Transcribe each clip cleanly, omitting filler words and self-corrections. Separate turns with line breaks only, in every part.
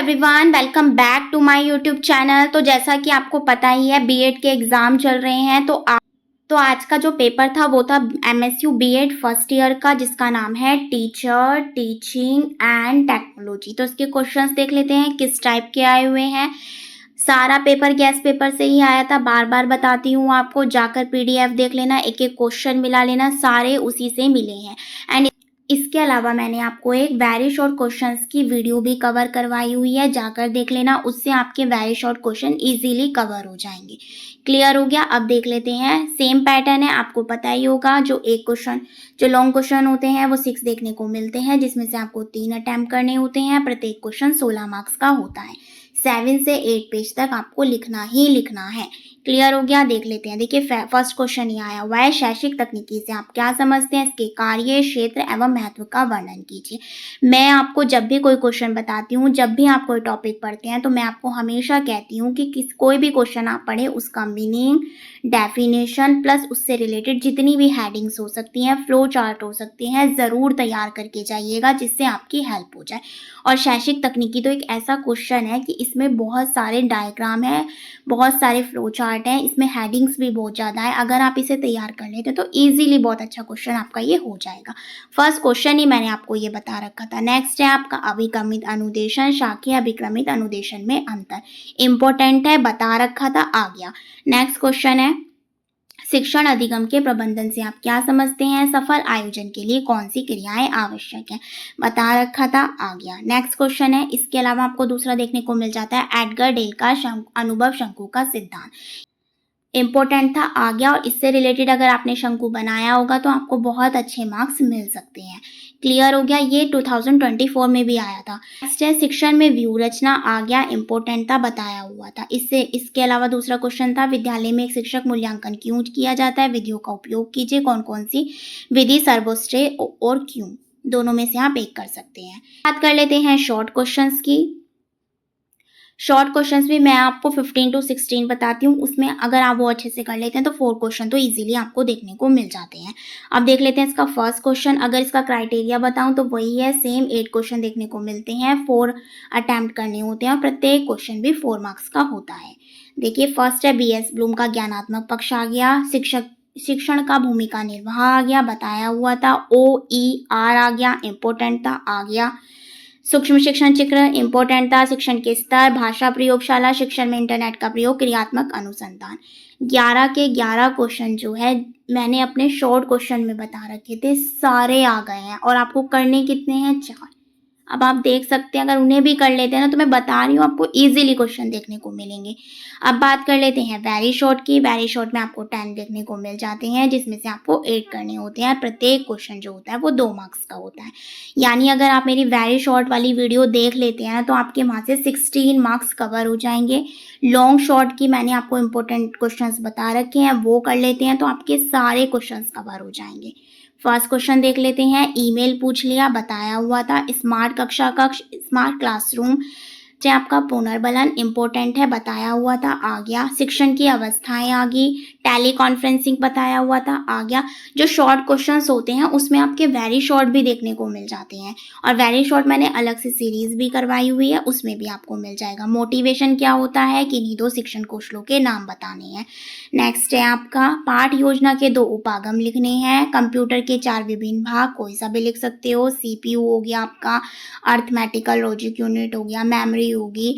Everyone, welcome back to my YouTube channel. तो जैसा कि आपको पता ही है, बीएड के एग्ज़ाम चल रहे हैं। तो आज का जो पेपर था वो था एमएसयू बीएड फर्स्ट ईयर का, जिसका नाम है टीचर टीचिंग एंड टेक्नोलॉजी। तो इसके क्वेश्चंस देख लेते हैं किस टाइप के आए हुए हैं। सारा पेपर गैस पेपर से ही आया था, बार बार बताती हूँ आपको, जाकर पीडीएफ देख लेना, एक एक क्वेश्चन मिला लेना, सारे उसी से मिले हैं। एंड इसके अलावा मैंने आपको एक वेरी शॉर्ट क्वेश्चंस की वीडियो भी कवर करवाई हुई है, जाकर देख लेना, उससे आपके very short question easily cover हो जाएंगे। क्लियर हो गया? अब देख लेते हैं। सेम पैटर्न है, आपको पता ही होगा। जो लॉन्ग क्वेश्चन होते हैं वो 6 देखने को मिलते हैं, जिसमें से आपको 3 अटैम्प्ट करने होते हैं। प्रत्येक क्वेश्चन 16 मार्क्स का होता है। 7 से 8 पेज तक आपको लिखना ही लिखना है। क्लियर हो गया? देख लेते हैं। देखिए, फर्स्ट क्वेश्चन ये आया हुआ है, शैक्षिक तकनीकी से आप क्या समझते हैं, इसके कार्य क्षेत्र एवं महत्व का वर्णन कीजिए। मैं आपको जब भी कोई क्वेश्चन बताती हूँ, जब भी आप कोई टॉपिक पढ़ते हैं, तो मैं आपको हमेशा कहती हूँ कि कोई भी क्वेश्चन आप पढ़े, उसका मीनिंग, डेफिनेशन प्लस उससे रिलेटेड जितनी भी हेडिंग्स हो सकती हैं, फ्लो चार्ट हो सकती हैं, ज़रूर तैयार करके जाइएगा, जिससे आपकी हेल्प हो जाए। और शैक्षिक तकनीकी तो एक ऐसा क्वेश्चन है कि इसमें बहुत सारे डायग्राम है, बहुत सारे फ्लो चार्ट हैं, इसमें हेडिंग्स भी बहुत ज़्यादा है। अगर आप इसे तैयार कर लेते तो ईजिली बहुत अच्छा क्वेश्चन आपका ये हो जाएगा। फर्स्ट क्वेश्चन ही मैंने आपको ये बता रखा था। नेक्स्ट है आपका अभिक्रमित अनुदेशन, शाखीय अभिक्रमित अनुदेशन में अंतर। इंपॉर्टेंट है, बता रखा था, आ गया। नेक्स्ट क्वेश्चन है, शिक्षण अधिगम के प्रबंधन से आप क्या समझते हैं, सफल आयोजन के लिए कौन सी क्रियाएं आवश्यक हैं, बता रखा था, आ गया। नेक्स्ट क्वेश्चन है, इसके अलावा आपको दूसरा देखने को मिल जाता है, एडगर डेल का अनुभव शंकु का सिद्धांत। इम्पोर्टेंट था, आ गया। और इससे रिलेटेड अगर आपने शंकु बनाया होगा तो आपको बहुत अच्छे मार्क्स मिल सकते हैं। क्लियर हो गया? ये 2024 में भी आया था। नेक्स्ट है, शिक्षण में व्यू रचना, आ गया। इम्पोर्टेंट था, बताया हुआ था। इसके अलावा दूसरा क्वेश्चन था, विद्यालय में एक शिक्षक मूल्यांकन क्यों किया जाता है, विधियों का उपयोग कीजिए, कौन कौन सी विधि सर्वश्रेष्ठ और क्यों, दोनों में से आप एक कर सकते हैं। बात कर लेते हैं शॉर्ट क्वेश्चंस की। शॉर्ट क्वेश्चंस भी मैं आपको 15 to 16 बताती हूँ, उसमें अगर आप वो अच्छे से कर लेते हैं तो 4 क्वेश्चन तो इजीली आपको देखने को मिल जाते हैं। अब देख लेते हैं इसका फर्स्ट क्वेश्चन। अगर इसका क्राइटेरिया बताऊँ तो वही है, सेम 8 क्वेश्चन देखने को मिलते हैं, 4 अटैम्प्ट करने होते हैं और प्रत्येक क्वेश्चन भी 4 मार्क्स का होता है। देखिए, फर्स्ट है बीएस ब्लूम का ज्ञानात्मक पक्ष, आ गया। शिक्षण का भूमिका निर्वाह, आ गया, बताया हुआ था। OER आ गया, इंपॉर्टेंट था, आ गया। सूक्ष्म शिक्षण चित्र, इंपॉर्टेंट था। शिक्षण के स्तर, भाषा प्रयोगशाला, शिक्षण में इंटरनेट का प्रयोग, क्रियात्मक अनुसंधान। 11 के 11 क्वेश्चन जो है मैंने अपने शॉर्ट क्वेश्चन में बता रखे थे, सारे आ गए हैं। और आपको करने कितने हैं? 4। अब आप देख सकते हैं, अगर उन्हें भी कर लेते हैं ना, तो मैं बता रही हूँ आपको इजीली क्वेश्चन देखने को मिलेंगे। अब बात कर लेते हैं वेरी शॉर्ट की। वेरी शॉर्ट में आपको 10 देखने को मिल जाते हैं, जिसमें से आपको 8 करने होते हैं। प्रत्येक क्वेश्चन जो होता है वो 2 मार्क्स का होता है। यानी अगर आप मेरी वेरी शॉर्ट वाली वीडियो देख लेते हैं ना, तो आपके वहाँ से 16 मार्क्स कवर हो जाएंगे। लॉन्ग शॉर्ट की मैंने आपको इंपॉर्टेंट क्वेश्चंस बता रखे हैं, वो कर लेते हैं तो आपके सारे क्वेश्चंस कवर हो जाएंगे। फर्स्ट क्वेश्चन देख लेते हैं। ईमेल पूछ लिया, बताया हुआ था। स्मार्ट कक्षा कक्ष, स्मार्ट क्लासरूम, चाहे आपका पुनर्बलन, इंपॉर्टेंट है, बताया हुआ था, आ गया। शिक्षण की अवस्थाएं आ गई। टेली कॉन्फ्रेंसिंग बताया हुआ था, आ गया। जो शॉर्ट क्वेश्चंस होते हैं उसमें आपके वेरी शॉर्ट भी देखने को मिल जाते हैं, और वेरी शॉर्ट मैंने अलग से सीरीज भी करवाई हुई है, उसमें भी आपको मिल जाएगा। मोटिवेशन क्या होता है, किन्हीं 2 शिक्षण कौशलों के नाम बताने हैं। नेक्स्ट है आपका पाठ योजना के 2 उपागम लिखने हैं। कंप्यूटर के 4 विभिन्न भाग, कोई सा भी लिख सकते हो। CPU हो गया आपका, अर्थमेटिकल लॉजिक यूनिट हो गया, मेमोरी होगी।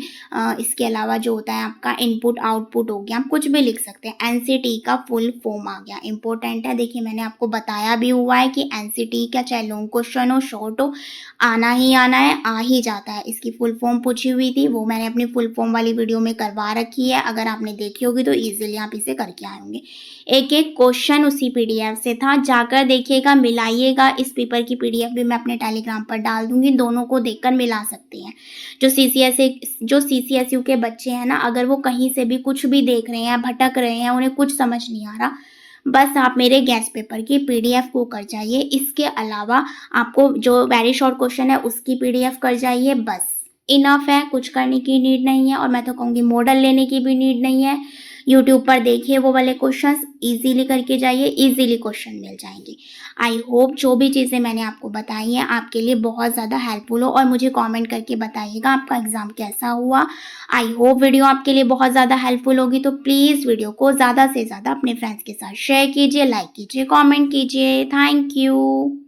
इसके अलावा जो होता है आपका इनपुट आउटपुट हो गया, आप कुछ भी लिख सकते हैं। NCT का फुल फॉर्म आ गया, इंपॉर्टेंट है। देखिए, मैंने आपको बताया भी हुआ है कि NCT का चाहे लॉन्ग क्वेश्चन हो, शॉर्ट हो, आना ही आना है, आ ही जाता है। इसकी फुल फॉर्म पूछी हुई थी, वो मैंने अपनी फुल फॉर्म वाली वीडियो में करवा रखी है, अगर आपने देखी होगी तो ईजिली आप इसे करके आए होंगे। एक एक क्वेश्चन उसी पीडीएफ से था, जाकर देखिएगा, मिलाइएगा। इस पेपर की पीडीएफ भी मैं अपने टेलीग्राम पर डाल दूंगी, दोनों को देखकर मिला सकते हैं। जो CCSU के बच्चे हैं ना, अगर वो कहीं से भी कुछ भी देख रहे हैं, भटक रहे हैं, उन्हें कुछ समझ नहीं आ रहा, बस आप मेरे गैस पेपर की पीडीएफ को कर जाइए। इसके अलावा आपको जो वेरी शॉर्ट क्वेश्चन है उसकी पीडीएफ कर जाइए, बस इनफ है, कुछ करने की नीड नहीं है। और मैं तो कहूँगी मॉडल लेने की भी नीड नहीं है। यूट्यूब पर देखिए वो वाले क्वेश्चंस, इजीली करके जाइए, इजीली क्वेश्चन मिल जाएंगे। आई होप जो भी चीज़ें मैंने आपको बताई हैं आपके लिए बहुत ज़्यादा हेल्पफुल हो, और मुझे कमेंट करके बताइएगा आपका एग्ज़ाम कैसा हुआ। आई होप वीडियो आपके लिए बहुत ज़्यादा हेल्पफुल होगी, तो प्लीज़ वीडियो को ज़्यादा से ज़्यादा अपने फ्रेंड्स के साथ शेयर कीजिए, लाइक कीजिए, कमेंट कीजिए। Thank you.